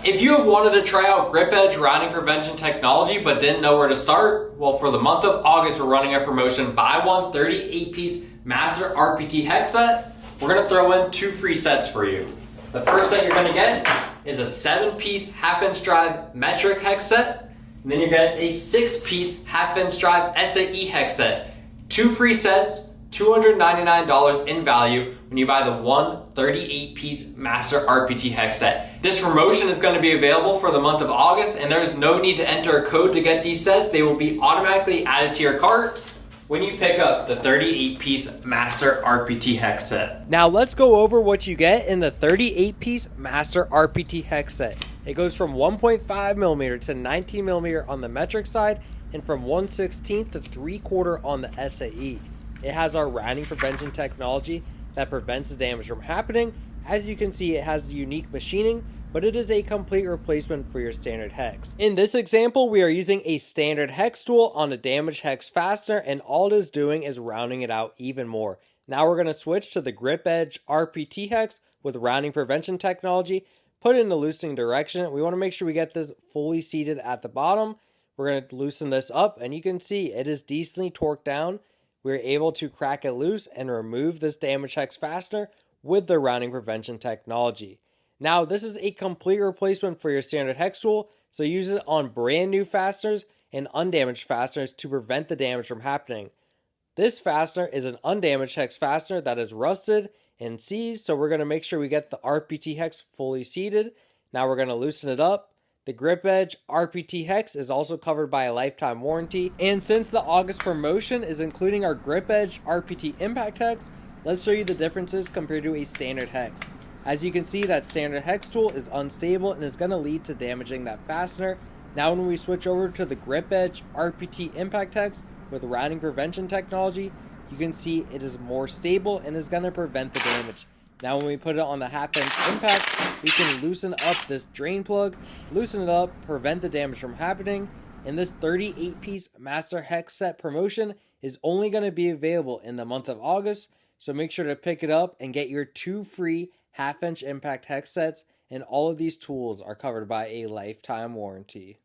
If you have wanted to try out GripEdge rounding prevention technology but didn't know where to start, well, for the month of August, we're running a promotion. Buy one 38-piece Master RPT Hex set. We're gonna throw in 2 free sets for you. The first set you're gonna get is a 7-piece half-inch drive metric hex set. And then you're gonna get a 6-piece half-inch drive SAE hex set. 2 free sets, $299 in value when you buy the one 38-piece Master RPT Hex set. This promotion is going to be available for the month of August, and there's no need to enter a code to get these sets. They will be automatically added to your cart when you pick up the 38-piece Master RPT Hex set. Now let's go over what you get in the 38-piece Master RPT Hex set. It goes from 1.5mm to 19mm on the metric side, and from 1/16 to 3/4 on the SAE. It has our rounding prevention technology that prevents the damage from happening. As you can see, it has unique machining, but it is a complete replacement for your standard hex. In this example, we are using a standard hex tool on a damaged hex fastener, and all it is doing is rounding it out even more. Now we're going to switch to the GripEdge RPT Hex with rounding prevention technology. Put it in the loosening direction. We want to make sure we get this fully seated at the bottom. We're going to loosen this up, and you can see it is decently torqued down. We're able to crack it loose and remove this damaged hex fastener with the rounding prevention technology. Now, this is a complete replacement for your standard hex tool, so use it on brand new fasteners and undamaged fasteners to prevent the damage from happening. This fastener is an undamaged hex fastener that is rusted and seized, so we're going to make sure we get the RPT Hex fully seated. Now we're going to loosen it up. The GripEdge RPT Hex is also covered by a lifetime warranty. And since the August promotion is including our GripEdge RPT Impact Hex, let's show you the differences compared to a standard hex. As you can see, that standard hex tool is unstable and is going to lead to damaging that fastener. Now when we switch over to the GripEdge RPT Impact Hex with rounding prevention technology, you can see it is more stable and is going to prevent the damage. Now when we put it on the 1/2" impact, we can loosen up this drain plug, loosen it up, prevent the damage from happening. And this 38-piece Master Hex set promotion is only going to be available in the month of August, so make sure to pick it up and get your 2 free 1/2" impact hex sets, and all of these tools are covered by a lifetime warranty.